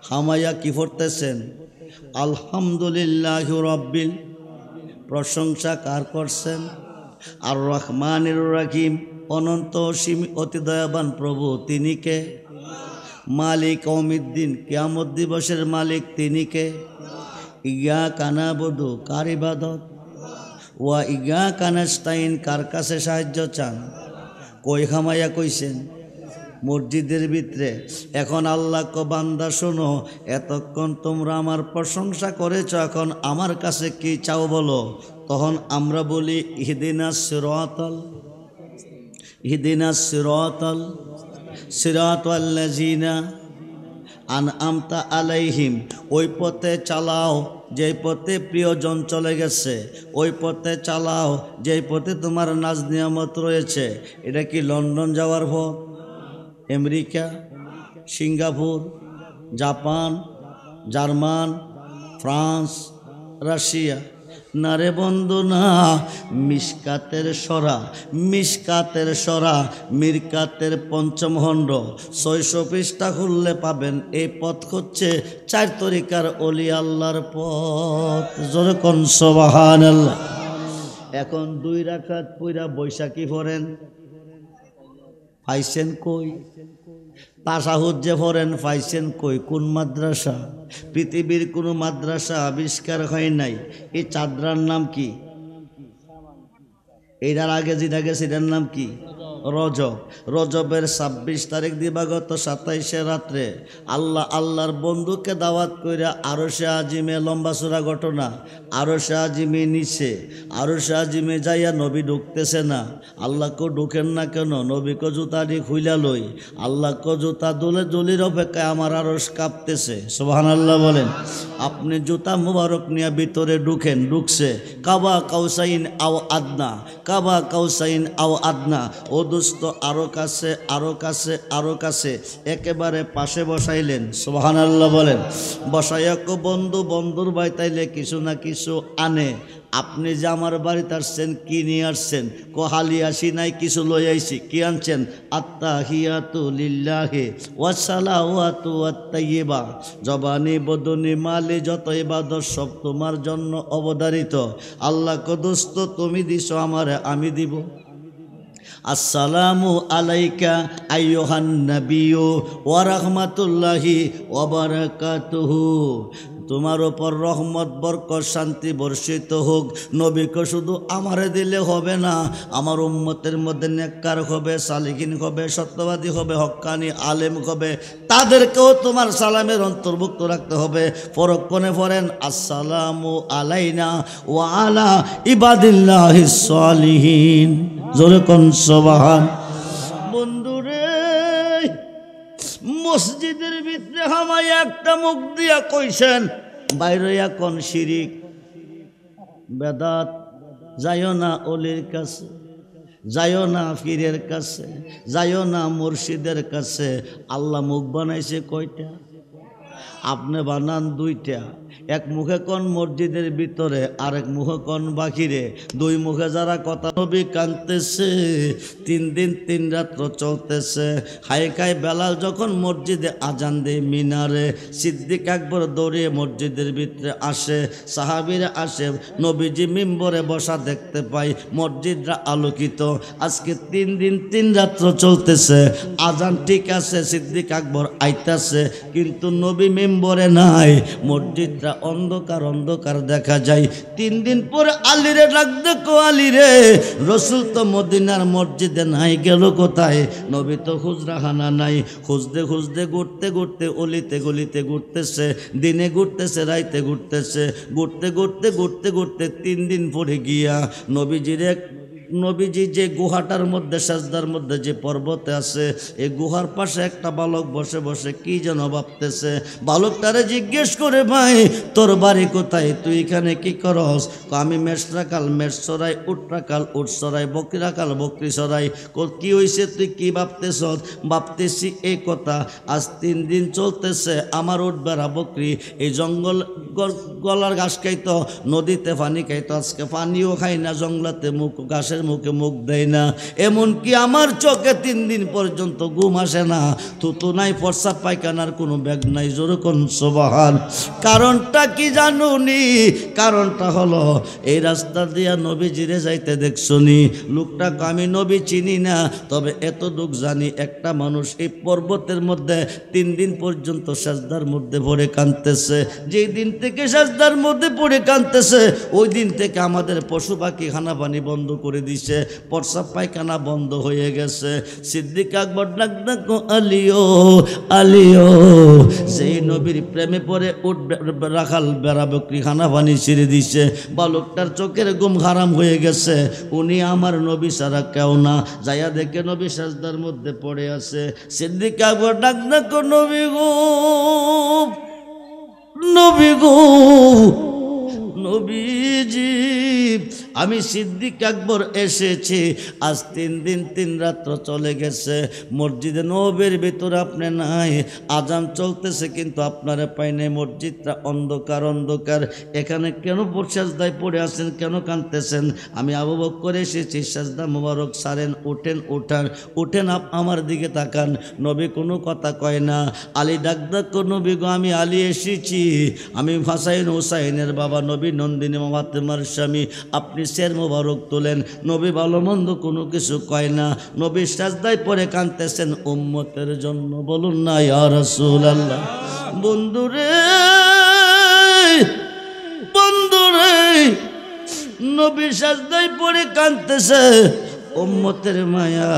হামাইয়া কি পড়তেছেন? আলহামদুলিল্লাহি রাব্বিল। প্রশংসা কার করছেন? আর রহমানির রহিম, অনন্ত অসীম অতি দয়াবান প্রভু, তিনি কে? মালিক ইয়াউমিদ্দিন, কিয়ামত দিবসের মালিক তিনি কে? ইয়াকা নাবুদু, কার ইবাদত? ওয়া ইয়াকা নাস্তাইন, কার কাছে সাহায্য চান? কই খামাইয়া কইছেন? মসজিদের ভিতরে। এখন আল্লাহ কো বান্দা শোনো, এতক্ষণ তোমরা আমার প্রশংসা করেছ, এখন আমার কাছে কি চাও বলো? তখন আমরা বলি ইহদিনাস সিরাতাল, ইহদিনাস সিরাতাল সিরাতাল্লাযিনা আনআমতা আলাইহিম। ওই পথে চালাও যেই পথে প্রিয়জন চলে গেছে, ওই পথে চালাও যেই পথে তোমার নাজ নিয়ামত রয়েছে। এটা কি লন্ডন যাওয়ার পথ? America, Singapore, Japan, German, France, Russia? না রে বন্ধু না। মিশকাতের সরা, মিশকাতের সরা, মিরকাতের 5ম খণ্ড 600 পৃষ্ঠা খুললে পাবেন। এই পথ হচ্ছে 4 তরিকার ওলি আল্লাহর পথ। জোরে কোন সুবহানাল্লাহ। এখন 2 রাকাত পইরা বৈশাখী পড়েন, পাইছেন কই? তাশাহুদ যে পড়েন পাইছেন কই? কোন মাদ্রাসা? পৃথিবীর কোনো মাদ্রাসা আবিষ্কার হয় নাই। এই চাঁদরার নাম কি? এটার আগে যেটা গেছে এটার নাম কি? রজব। রজবের 26 তারিখ দিবাগত 27 রাত্রে আল্লাহর বন্ধুকে দাওয়াত কইরা আরশে আজিমে, লম্বা চূড়া ঘটনা, আরশে আজিমে নিচে, আরশে আজিমে যাইয়া নবী ঢুকতেছে না। আল্লাহকে ঢুকেন না কেন? নবীকে জুতা দিয়ে খুইলা লই। আল্লাহকে জুতা দুলে জলির অপেক্ষায় আমার আরশ কাঁপতেছে। সুবহানাল্লাহ বলেন। আপনি জুতা মুবারক নিয়ে ভিতরে ঢুকেন, ঢুকছে কাবা কাউসাইন আও আদনা, কাবা কাউসাইন আও আদনা। ও দোস্ত, আরো কাছে, আরো কাছে, আরো কাছে, একেবারে পাশে বসাইলেন। সুবহানাল্লাহ বলেন। বসাইয়া কো বন্ধু, বন্ধুর বাড়ি তাইলে কিছু না কিছু আনে। আপনি যে আমার বাড়িতে আসছেন, কি নিয়ে আসছেন? কো হালি আসি নাই, কিছু লই আইছি। কি আনছেন? আত্তাহিয়াতু লিল্লাহি ওয়া সালাওয়াতু ওয়াত তাইয়্যিবা। জবানি বদনি মালি যত ইবাদত সব তোমার জন্য অবধারিত। আল্লাহ কো দোস্ত, তুমি দিছো আমারে, আমি দিব। আসসালামু আলাইকা আইয়ুহান নাবিয়্যু ওয়া রাহমাতুল্লাহি ওয়া বারাকাতুহু। তোমার ওপর রহমত বরকত শান্তি বর্ষিত হোক। নবীকে শুধু আমারে দিলে হবে না, আমার উম্মতের মধ্যে নেককার হবে, সালিহিন হবে, সত্যবাদী হবে, হক্কানি আলেম হবে, তাদেরকেও তোমার সালামের অন্তর্ভুক্ত রাখতে হবে। পরক্ষণে পড়েন আসসালামু আলাইনা ওয়া আলা ইবাদিল্লাহিস সালিহিন। জোরে কোন সুবহান। বন্ধুরে, মসজিদের ভিতরে হামাই একটা মুখ দিয়া কইছেন, বাইরে কোন শিরিক বেদাত। যাইও না অলির কাছে, যাইও না পীরের কাছে, যাইও না মুর্শিদের কাছে। আল্লাহ মুখ বানাইছে কয়টা? আপনি বানান দুইটা। এক মুখে কোন মসজিদের ভিতরে, আরেক মুখে কোন বাহিরে। দুই মুখে যারা কথা। নবী কাঁদতেছে, 3 দিন 3 রাত্র চলতেছে। হাই খাই বেলাল যখন মসজিদে আজান দেয় মিনারে, সিদ্দিক আকবর দৌড়িয়ে মসজিদের ভিতরে আসে, সাহাবীরা আসে, নবীজি মিম্বরে বসা দেখতে পাই, মসজিদটা আলোকিত। আজকে 3 দিন 3 রাত্র চলতেছে, আজান ঠিক আছে, সিদ্দিক আকবর আইতাছে, কিন্তু নবী মিম্বরে নাই, মসজিদটা অন্ধকার অন্ধকার দেখা যায়। 3 দিন পরে আলীরে ডাক দেখো, আলীরে, রসুল তো মদিনার মসজিদে নাই, গেল কোথায়? নবী তো হুজরাখানা নাই। খুঁজতে খুঁজতে ঘুরতে ঘুরতে অলিতে গলিতে ঘুরতেছে, দিনে ঘুরতেছে, রাইতে ঘুরতেছে, ঘুরতে ঘুরতে ঘুরতে ঘুরতে 3 দিন পরে গিয়া নবীজি যে গুহাটার মধ্যে, সাজদার মধ্যে যে পর্বতে আছে, এই গুহার পাশে একটা বালক বসে বসে কি যেন ভাবতেছে। বালকটারে জিজ্ঞেস করে, ভাই তোর বাড়ি কোথায়, তুই এখানে কি করস? আমি মেষ রাখাল মেষ চড়াই, উট রাখাল উট চড়াই, বকরি রাখাল বকরি চড়াই। কি হয়েছে, তুই কি ভাবতেছ? ভাবতেছি এই কথা, আজ 3 দিন চলতেছে, আমার উট বেড়া বকরি এই জঙ্গল গলার ঘাস খাইতো, নদীতে পানি খাইতো, আজকে পানিও খাই না, জঙ্গলাতে মুখ ঘাসের মুখে মুখ দেয় না। এমনকি আমার চোখে 3 দিন পর্যন্ত ঘুম আসে না, থুতু নাই, প্রস্রাব পায়খানার কোনো ব্যাগ নাই। জোরে কোন সুবহান। কারণটা কি জানুনি? কারণটা হলো এই রাস্তা দিয়া নবীজিরে যাইতে দেখছনি, লোকটাকে আমি নবী চিনি না, তবে এতটুক জানি একটা মানুষ এই পর্বতের মধ্যে 3 দিন পর্যন্ত সাজদার মধ্যে পড়ে কাঁদতেছে। যেই দিন থেকে সাজদার মধ্যে পড়ে কাঁদতেছে, ওই দিন থেকে আমাদের পশু পাখি খানা পানি বন্ধ করে দিছে, প্রস্রাব পায়খানা বন্ধ হয়ে গেছে। সিদ্দিক আকবর ডাক ডাকো, আলিও আলিও। সেই নবীর প্রেমে পড়ে উঠ রাখাল বেড়া বকরি খানা পানি ছেড়ে দিছে, বালকটার চোখের ঘুম হারাম হয়ে গেছে। উনি আমার নবী ছাড়া কেউ না। যাইয়া দেখে নবী সাজদার মধ্যে পড়ে আছে। সিদ্দিক আকবর ডাক ডাকো, নবী গো, নবী গো, নবীজি, আমি সিদ্দিক আকবর এসেছি। আজ 3 দিন 3 রাত্র চলে গেছে, মসজিদে নবীর ভিতরে আপনি নাই, আজান চলতেছে কিন্তু আপনারে পাই নাই, মসজিদটা অন্ধকার অন্ধকার। এখানে কেন সাজদায় পড়ে আছেন, কেন কাঁদতেছেন? আমি আবু বকর এসেছি, সাজদা মোবারক সারেন, উঠেন উঠান, উঠেন, আমার দিকে তাকান। নবী কোনো কথা কয় না। আলী ডাক ডাকো, নবী গো, আমি আলী এসেছি, আমি হাসাইন হুসাইনের বাবা, নবী নন্দিনী ফাতেমার স্বামী, আপনি শের মোবারক তোলেন। নবী ভালো মন্দ কোনো কিছু কয় না, নবী সাজদায় পড়ে কাঁদতেছেন উম্মতের জন্য। বলুন না ইয়া রাসূলুল্লাহ। বন্ধুরে, বন্ধুরে, নবী সাজদায় পড়ে কাঁদতেছে, উম্মতের মায়া।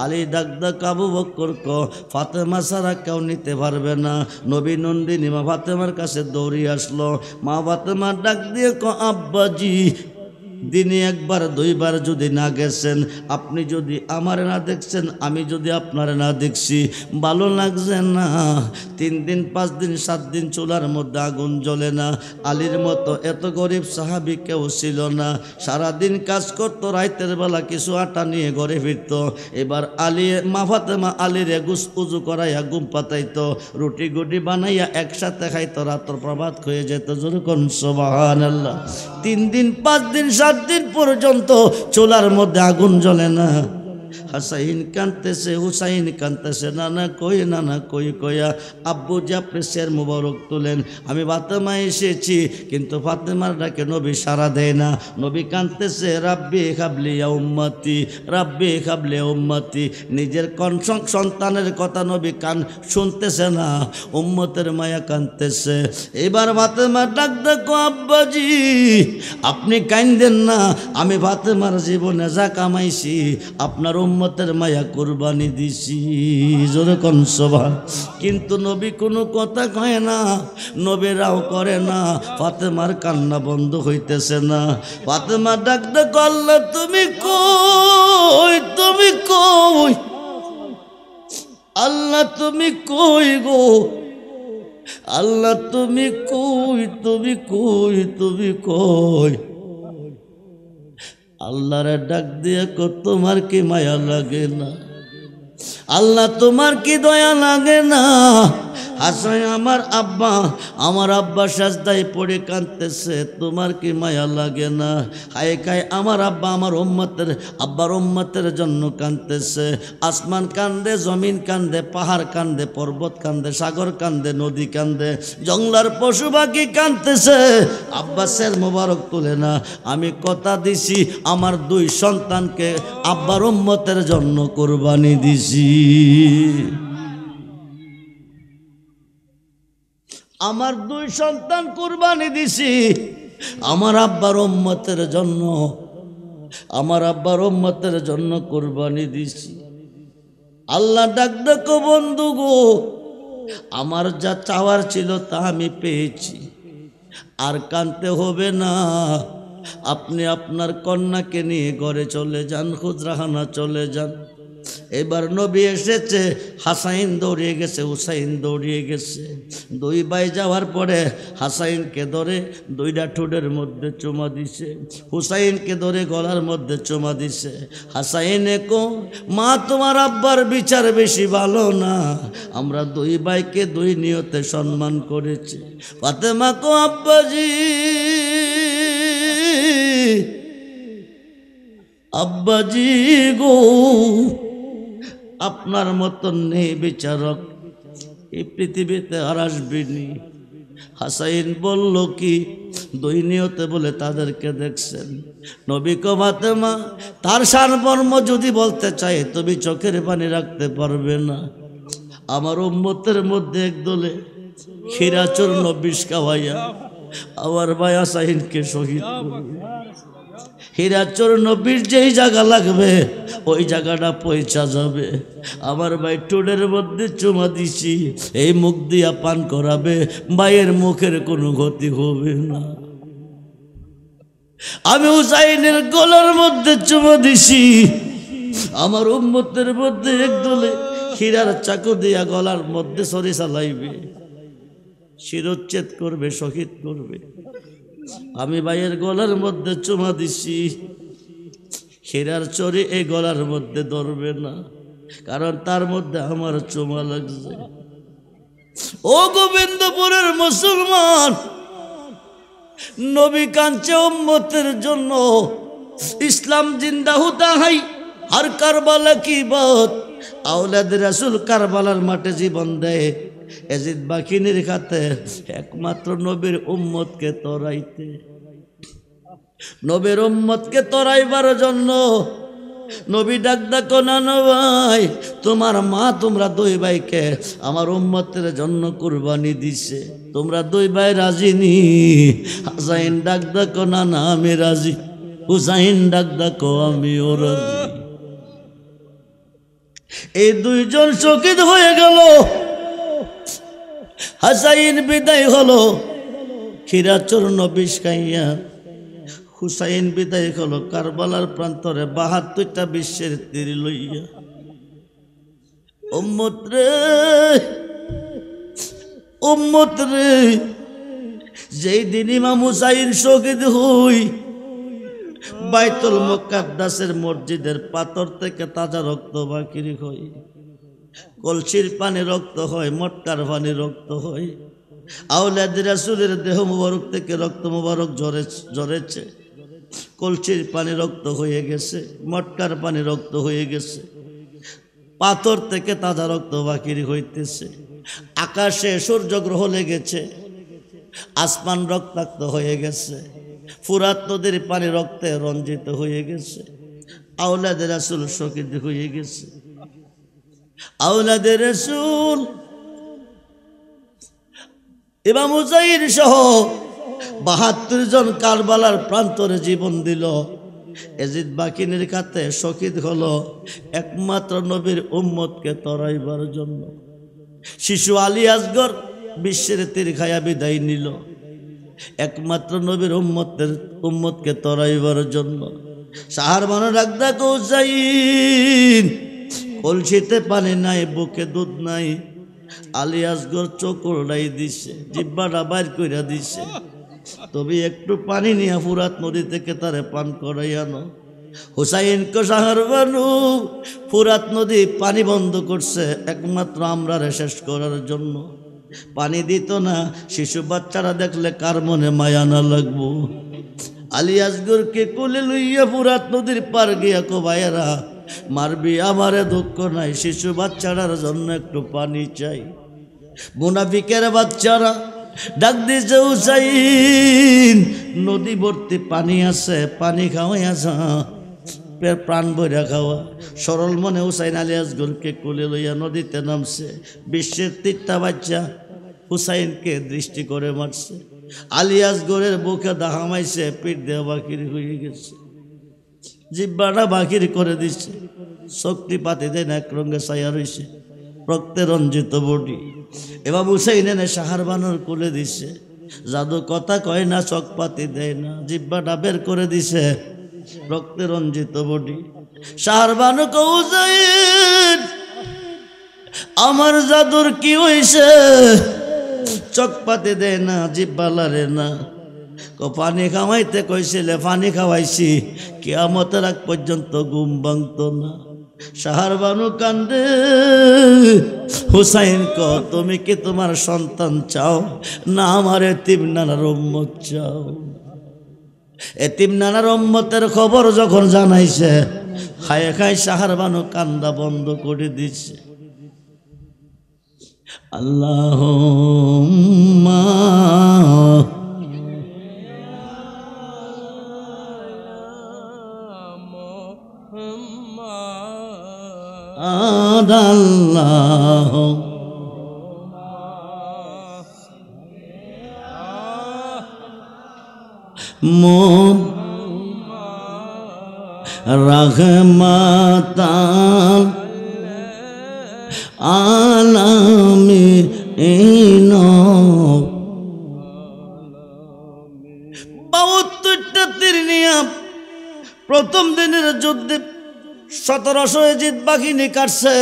আলী ডাক ডাক, আবু বকর কো, ফাতেমা ছাড়া কেউ নিতে পারবে না। নবী নন্দিনী মা ফাতেমার কাছে দৌড়িয়ে আসলো। মা ফাতেমা ডাক দিয়ে কো, আব্বাজি, দিনে 1 বার 2 বার যদি না গেছেন, আপনি যদি আমারে না দেখছেন, আমি যদি আপনারে না দেখছি, ভালো লাগছে না। 3 দিন 5 দিন 7 দিন চুলার মধ্যে আগুন জ্বলে না। আলীর মতো এত গরিব সাহাবি কেউ ছিল না। সারাদিন কাজ করতো, রাতের বেলা কিছু আটা নিয়ে ঘরে ফিরত। এবার আলী, মা ফাতেমা আলীরে উজু করাইয়া ঘুম পাতাইতো, রুটি গুটি বানাইয়া একসাথে খাইতো, রাত্র প্রভাত হয়ে যেত। জোরে কোন সুবহানাল্লাহ। 3 দিন 5 দিন 7 দিন পর্যন্ত চুলার মধ্যে আগুন জ্বলে না। হাসাইন কাঁদতেছে, হুসাইন কাঁদতেছে, নানা কই কইয়া আব্বু যে আপনি শের মুবারক তুলেন, আমি ফাতেমা এসেছি, কিন্তু ফাতেমার ডাকে নবী সাড়া দেয় না। নবী কাঁদতেছে, রাব্বি হাবলি ইয়া উম্মতি, রাব্বি হাবলি ইয়া উম্মতি। নিজের সন্তানের কথা নবী কান শুনতেছে না, উম্মতের মায়া কাঁদতেছে। এবার ফাতেমা ডাক দেখো, আব্বাজি আপনি কাঁদেন না, আমি ফাতেমার জীবনে যা কামাইছি আপনার উম্মতের মায়া কুরবানি দিছি। জোরে কোন সুবহান। কিন্তু নবী কোনো কথা কয় না, নবী রাও করে না, ফাতেমার কান্না বন্ধ হইতেছে না। ফাতেমা ডাক দেখো, আল্লাহ তুমি কই, তুমি কই, আল্লাহ তুমি কই গো, আল্লাহ তুমি কই, তুমি কই, তুমি কই। আল্লাহরে ডাক দিয়ে কো, তোমার কি মায়া লাগে না? আল্লাহ তোমার কি দয়া লাগে না? হাসান আমার আব্বা সাজদায় পড়ে কাঁদতেছে, তোমার কি মায়া লাগে না? হায় খায় আমার আব্বা আমার আব্বার উম্মতের জন্য কাঁদতেছে। আসমান কান্দে, জমিন কান্দে, পাহাড় কান্দে, পর্বত কান্দে, সাগর কান্দে, নদী কান্দে, জঙ্গলার পশু পাখি কাঁদতেছে। আব্বাসের মোবারক তুলে না। আমি কথা দিছি আমার 2 সন্তানকে আব্বার উম্মতের জন্য কুরবানি দিছি। আমার 2 সন্তান কুরবানি দিছি আমার আব্বার উম্মতের জন্য, আমার আব্বার উম্মতের জন্য কুরবানি দিছি। আল্লাহ ডাক দেখো, বন্ধু গো, আমার যা চাওয়ার ছিল তা আমি পেয়েছি, আর কাঁদতে হবে না। আপনি আপনার কন্যাকে নিয়ে ঘরে চলে যান, হুজরাখানা চলে যান। এবার নবী এসেছে, হাসাইন দৌড়িয়ে গেছে, হুসাইন দৌড়িয়ে গেছে। 2 ভাই যাওয়ার পরে হাসাইনকে ধরে 2টা ঠোঁটের মধ্যে চুমা দিছে, হুসাইনকে ধরে গলার মধ্যে চুমা দিছে। হাসাইনে কো, মা তোমার আব্বার বিচার বেশি ভালো না, আমরা 2 ভাইকে 2 নিয়তে সম্মান করেছি। ফাতেমা কো, আব্বাজি, আব্বাজি গো, আপনার মতন নেই বিচারক এই পৃথিবীতে আর আসবেনি। হাসাইন বলল কি, 2 নিয়তে বলে তাদেরকে দেখছেন। নবী কো, ফাতেমা তার সারমর্ম যদি বলতে চাই তুমি চোখের পানি রাখতে পারবে না। আমার উম্মতের মধ্যে একদলে ক্ষীরাচূর্ণ বিষ খাওয়াইয়া আমার ভাই হাসাইনকে শহীদ করবে। হীরাচূর্ণ বিষ যেই জায়গা লাগবে ওই জায়গাটা পয়সা যাবে। আমার ভাই ঠোঁটের মধ্যে চুমা দিছি, এই মুখ দিয়া পান করাবে, ভাইয়ের মুখের কোনো ক্ষতি হবে না। আমি হুসাইনের গলার মধ্যে চুমা দিছি, আমার উম্মতের মধ্যে একদলে হীরার চাকু দিয়া গলার মধ্যে ছড়ি চালাইবে, শিরোচ্ছেদ করবে, শহীদ করবে। আমি ভাইয়ের গলার মধ্যে চুমা দিছি, হীরার চরি এই গলার মধ্যে ধরবে না, কারণ তার মধ্যে আমার চুমা লাগছে। ও গোবিন্দপুরের মুসলমান, নবী কাঁদছে উম্মতের জন্য। ইসলাম জিন্দা হুতা হাই আর কারবালা কি বাত। আওলাদ রাসূল কারবালার মাঠে জীবন দেয় এজিদ বাকিনীর খাতে, একমাত্র নবীর উম্মতকে তরাইতে, নবীর উম্মতকে তরাইবার জন্য। নবী ডাক ডাকো, নানো ভাই তোমার মা তোমরা 2 ভাইকে আমার উম্মতের জন্য কুরবানি দিছে, তোমরা 2 ভাই রাজি নি? হাসাইন ডাক ডাকো, না না আমি রাজি। হুসাইন ডাক ডাকো, আমিও রাজি। এই 2 জন শহীদ হয়ে গেল। হাসাইন বিদায় হলো ক্ষীরাচূর্ণ বিষ খাইয়া, হুসাইন বিদায় হলো কারবালার প্রান্তরে 72টা বিশ্বের তীর লইয়া। উম্মত রে, উম্মত রে, যেই দিন ইমাম হুসাইন শহীদ হই, বাইতুল মুকাদ্দাসের মসজিদের পাথর থেকে তাজা রক্ত বাকির হয়, কলসির পানি রক্ত হয়, মটকার পানি রক্ত হয়। আওলাদ রাসূলের দেহ মুবারক থেকে রক্ত মুবারক ঝরেছে, কলসির পানি রক্ত হয়ে গেছে, মটকার পানি রক্ত হয়ে গেছে। পাথর থেকে তাজা রক্ত বাকির হইতেছে, আকাশে সূর্যগ্রহ লেগেছে, আসমান রক্তাক্ত হয়ে গেছে, ফুরাত নদীর পানি রক্তে রঞ্জিত হয়ে গেছে, আওলাদে রাসূল শহীদ হয়ে গেছে। আওলাদে রাসূল ইমাম হুসাইন সহ ৭২ জন কারবালার প্রান্তরে জীবন দিল। এজিদ বাকিনের কাছে শহীদ হলো একমাত্র নবীর উম্মতকে তরাইবার জন্য। শিশু আলী আসগর বিশ্বের তীর খায়া বিদায় নিল একমাত্র নবীর উম্মতকে তরাইবার জন্য। সাহার বানো ডাকদা হুসাইন, কলসিতে পানি নাই, বুকে দুধ নাই। আলী আসগর চোখ উড়াই দিছে, জিব্বাটা বাইর কইরা দিছে, তবে একটু পানি নিয়ে ফুরাত নদী থেকে তারে পান করাই আনো। হুসাইন কো সাহার বানু, ফুরাত নদী পানি বন্ধ করছে একমাত্র আমরারে শেষ করার জন্য। পানি দিত না, শিশু বাচ্চারা দেখলে কার মনে মায়া না লাগবো। আলী আসগরকে কোলে লইয়া ফুরাত নদীর পার গিয়া কো ভাইয়েরা, মারবি আমারে, দুঃখ নাই, শিশু বাচ্চাটার জন্য একটু পানি চাই। মুনাফিকের বাচ্চারা ডাক দিছে, হুসাইন নদী ভর্তি পানি আছে, পানি খাওয়াই আসা, প্রাণ ভরা খাওয়া। সরল মনে হুসাইন আলী আসগরকে কোলে লইয়া নদীতে নামছে। বিশ্বের ৩টা বাচ্চা হুসাইনকে দৃষ্টি করে মারছে। আলী আসগরের বুকে দাহামাইছে, পিঠ দেওয়া বাকির হয়ে গেছে, জিব্বাটা বাকির করে দিচ্ছে, শক্তি পাতি দেয় না, এক রঙে ছায়া রয়েছে, রক্তে রঞ্জিত বডি। এবার হুসাইন এনে সাহার বানর কোলে দিছে, জাদু কথা কয় না, চোখ পাতি দেয় না, জিব্বাটা বের করে দিছে, রক্তে রঞ্জিত বডি। সাহার বানু কো হুসাইন, আমার জাদুর কি হইছে? চোখ পাতি দেয় না, জিব্বা লারে না। পানি খাওয়াইতে কইছিলে, পানি খাওয়াইছি, কিয়ামতের আগ পর্যন্ত ঘুম ভাঙত না। সাহার বানু কান্দে, হুসাইন ক তুমি কি তোমার সন্তান চাও না আমার এতিম নানার উম্মত চাও? এতিম নানার উম্মতের খবর যখন জানাইছে, খায় খায় সাহার বানু কান্দা বন্ধ করে দিছে। আল্লাহুম্মা আদাল্লাহ মোর রহমাতাল আলামিন। ৭২টা তীর নিয়া প্রথম দিনের যুদ্ধে ১৭০০ এজিদ বাহিনী কাটছে,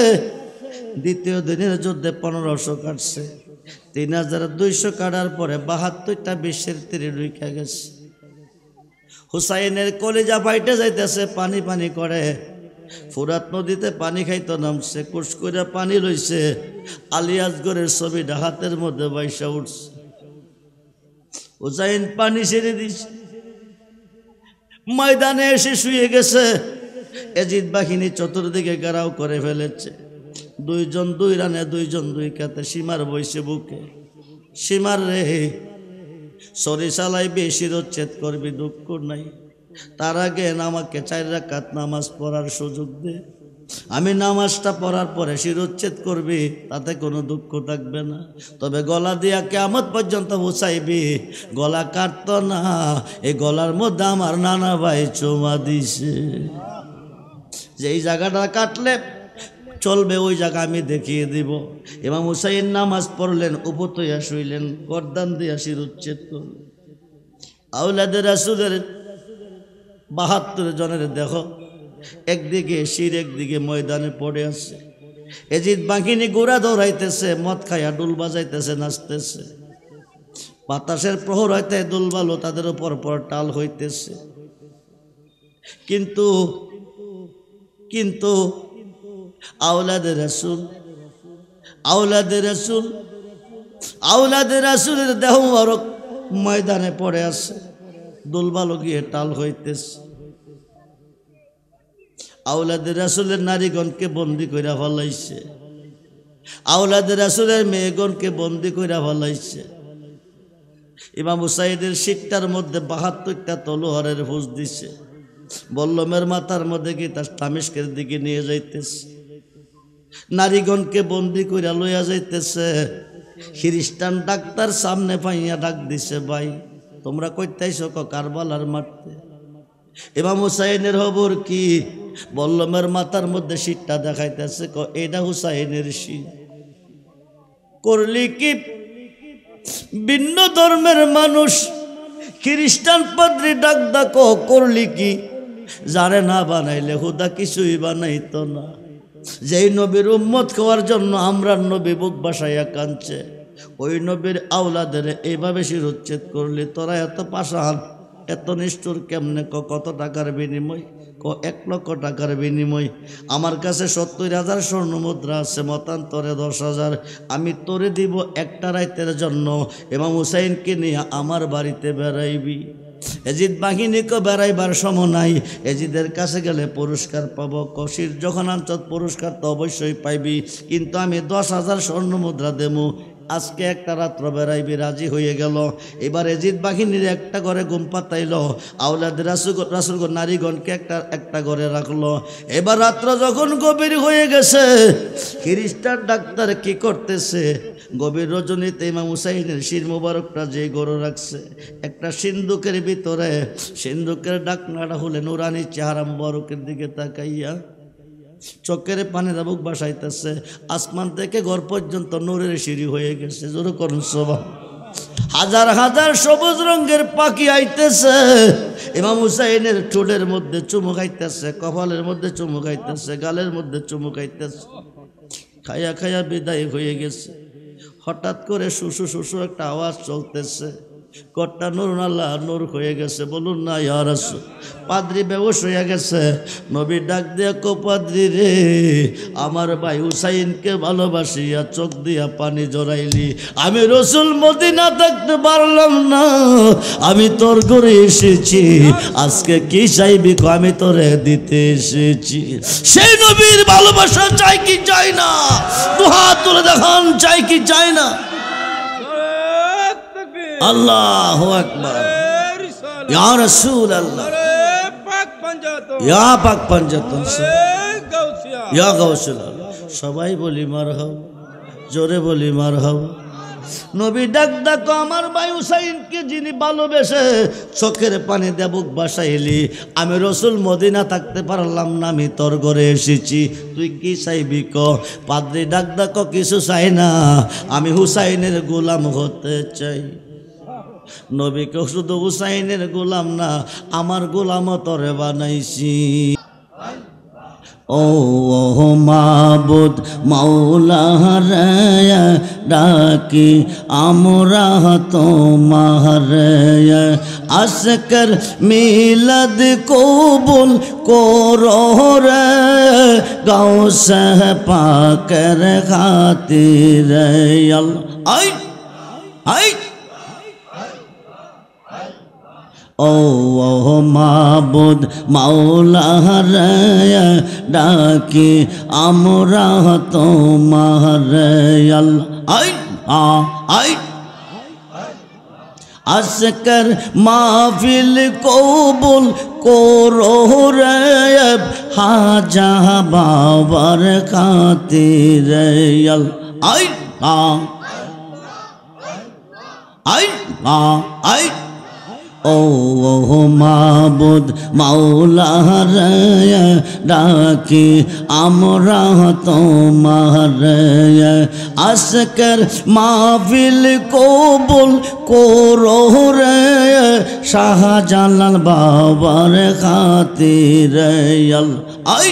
দ্বিতীয় দিনের যুদ্ধে ১৫০০ কাটছে, ৩২০০ কাটার পরে ৭২টা বিশ্বের তীরে ঢুকে গেছে। হুসাইনের কলিজা ফাইটে যাইতেছে, পানি পানি করে, ফুরাত নদীতে পানি খাইতে নামছে, কুশ করে পানি লইছে, আলী আসগরের ছবিটা হাতের মধ্যে বাইসা উঠছে। হুসাইন পানি ছেড়ে দিছে, ময়দানে এসে শুয়ে গেছে। এজিদ বাহিনী চতুর্দিকে ঘেরাও করে ফেলেছে, ২ জন ২ রানে, ২ জন ২ কাতে, সীমার বইছে বুকে। সীমার রে সরি চালাইবি, শিরোচ্ছেদ করবি, দুঃখ নাই, তার আগে আমাকে ৪ রাকাত নামাজ পড়ার সুযোগ দে, আমি নামাজটা পড়ার পরে শিরোচ্ছেদ করবি, তাতে কোনো দুঃখ থাকবে না, তবে গলা দিয়া কিয়ামত পর্যন্ত পৌঁছাইবি। গলা কাটত না, এই গলার মধ্যে আমার নানা ভাই চুমা দিছে, যেই জায়গাটা কাটলে চলবে ওই জায়গা আমি দেখিয়ে দিব। ইমাম হুসাইন নামাজ পড়লেন, উপতইয়া শুইলেন, গর্দান দিয়া শিরোচ্ছেদ করলেন। আওলাদে রাসূলের ৭২ জনের দেহ একদিকে শির, একদিকে ময়দানে পড়ে আছে। এজিদ বাহিনী গোড়া দৌড়াইতেছে, মদ খাইয়া ডুল বাজাইতেছে, নাচতেছে, বাতাসের প্রহর হইতে দুলবালো তাদের উপর পর টাল হইতেছে। কিন্তু কিন্তু আওলাদে রাসূল আওলাদে রাসূলের দেহ মুবারক ময়দানে পড়ে আছে, দুলবালো গিয়ে টাল হইতেছে। আওলাদে রাসূলের নারীগণকে বন্দি কইরা ফেলাইছে, আওলাদে রাসূলের মেয়েগণকে বন্দি কইরা ফেলাইছে। ইমাম হুসাইনের শিকটার মধ্যে 72টা তলোয়ারের ফুস দিছে, বল্লমের মাথার মধ্যে কি তার তামিস্কের দিকে নিয়ে যাইতেছে, নারীগণকে বন্দি কইরা লইয়া যাইতেছে। খ্রিস্টান ডাক্তার সামনে পাইয়া ডাক দিছে, ভাই তোমরা কইতাইছো কারবালার মারতে? ইমাম হুসাইনের খবর কি? বল্লমের মাথার মধ্যে শীতটা দেখাইতেছে, এটা হুসাইনের শীত। করলি কি? ভিন্ন ধর্মের মানুষ খ্রিস্টান পাদ্রী ডাক ডাকো, করলি কি? যারে না বানাইলে হুদা কিছুই বানাইতো না। যেই নবীর উম্মত হওয়ার জন্য আমরা নবী বুক বাসাইয়া কাঁদছে, ওই নবীর আওলাদের এইভাবে শিরোচ্ছেদ করলি, তোরা এত পাষাণ এত নিষ্ঠুর কেমনে? কত টাকার বিনিময়? 1 লক্ষ টাকার বিনিময়। আমার কাছে 70,000 স্বর্ণ মুদ্রা আছে, মতান্তরে 10,000 আমি তোরে দিব একটা রাতের জন্য। ইমাম হুসাইনকে নিয়ে আমার বাড়িতে বেড়াইবি। এজিদ বাহিনীকে বেড়াইবার সময় নাই, এজিদের কাছে গেলে পুরস্কার পাবো। কশির যখন আঞ্চত পুরস্কার তো অবশ্যই পাইবি, কিন্তু আমি 10,000 স্বর্ণ মুদ্রা দেবো। আজকে একটা রাত্র বেড়াইবি। রাজি হয়ে গেল। এবার এজিদ বাহিনীর একটা ঘরে ঘুম পাতাইল, আওলাদ রাসূল নারীগণকে একটা ঘরে রাখলো। এবার রাত্র যখন গভীর হয়ে গেছে, খ্রিস্টান ডাক্তার কি করতেছে? গভীর রজনীতে ইমাম হুসাইনের শির মোবারকটা যে গরু রাখছে, একটা সিন্দুকের ভিতরে, সিন্দুকের ডাকনাটা হলে নুরানি চেহারা মোবারকের দিকে তাকাইয়া চোখের পানি বুক বাসাইতেছে। আসমান থেকে ঘর পর্যন্ত নূরের সিঁড়ি হয়ে গেছে। জোরে করুন সুবহান। হাজার হাজার সবুজ রঙের পাখি আইতেছে, ইমাম হুসাইনের ঠোঁটের মধ্যে চুমু খাইতেছে, কপালের মধ্যে চুমু খাইতেছে, গালের মধ্যে চুমু খাইতেছে। খাইয়া খাইয়া বিদায় হয়ে গেছে। হঠাৎ করে শুশু শুশু একটা আওয়াজ চলতেছে। কট্টা নূর আল্লাহ নূর হয়ে গেছে। বলুন না ইয়া রাসূল। পাদ্রী বেহুশ হয়ে গেছে। নবী ডাক দিয়া কো, পাদ্রী রে, আমার ভাই হুসাইনকে ভালোবাসিয়া চোখ দিয়া পানি জড়াইলি। আমি রাসূল মদিনা থাকতে পারলাম না, আমি তোর ঘরে এসেছি। আজকে কি চাইবি? আমি তোরে দিতে এসেছি। সেই নবীর ভালোবাসা চাই কি চাই না? দুহাত তুলে দেখান, চাই কি চাই না? আল্লাহু আকবার। ইয়া রাসূলুল্লাহ, ইয়া পাক পাঞ্জাতন, ইয়া গাউসুল আজম। সবাই বলি মারহাবা, জোরে বলি মারহাবা। নবী ডাক ডাকো, আমার ভাই হুসাইনকে যিনি ভালোবেসে চোখের পানি দিয়ে বুক বাসাইলি। আমি রাসূল মদিনা থাকতে পারলাম না, আমি তোর ঘরে এসেছি। তুই কি চাইবি ক? পাদ্রী ডাক ডাকো, কিছু চাই না, আমি হুসাইনের গোলাম হতে চাই। নবীকে শুধু হুসাইনের গোলাম না, আমার গোলামও তোরে বানাইছি। ও মাবুদ মাওলা রে, ডাকি আমরা তোমার। আজকের মিলাদ কবুল করো রে, গাউসে পাকের খাতিরে। আল্লাহ আই আই। ও মাবুদ মাওলা রে, ডাকি আমরা তোমার। আল্লাহ আই আই। আজকের মাহফিল কবুল করো রে, হাজা বাবার খাতিরে। আই আই আই। ও মাবুদ মাওলা রে, ডাকি আমরা তোমার। আজকের মাহফিল কবুল করো রে, শাহজালাল বাবার খাতিরে। আই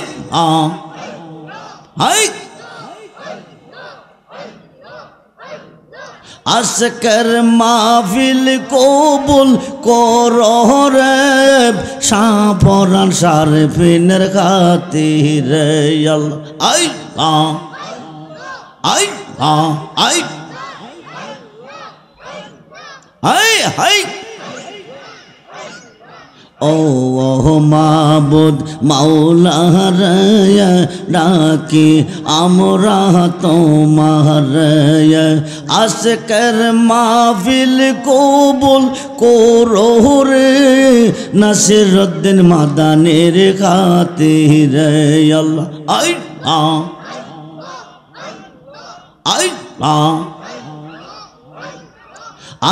আই। আজকের মাহফিল কবুল করো রে, শাহপরান শারফিনের খাতিরে। আই আই আই আই আই। ও মাবুদ মাওলা রে ডাকি আমরা তোমার রে আজকের মাহফিল কবুল করো রে নাসিরউদ্দিন মাদানির খাতিরে আল্লাহ আই আই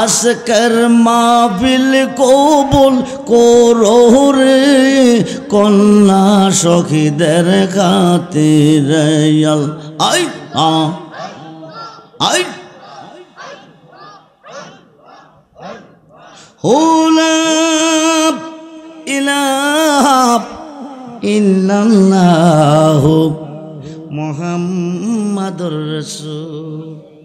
আজকের মাহফিল কবুল করো রে কন্যা সখীদের খাতিরে আই আই লা ইলাহা ইল্লাল্লাহু মুহাম্মাদুর রাসূল।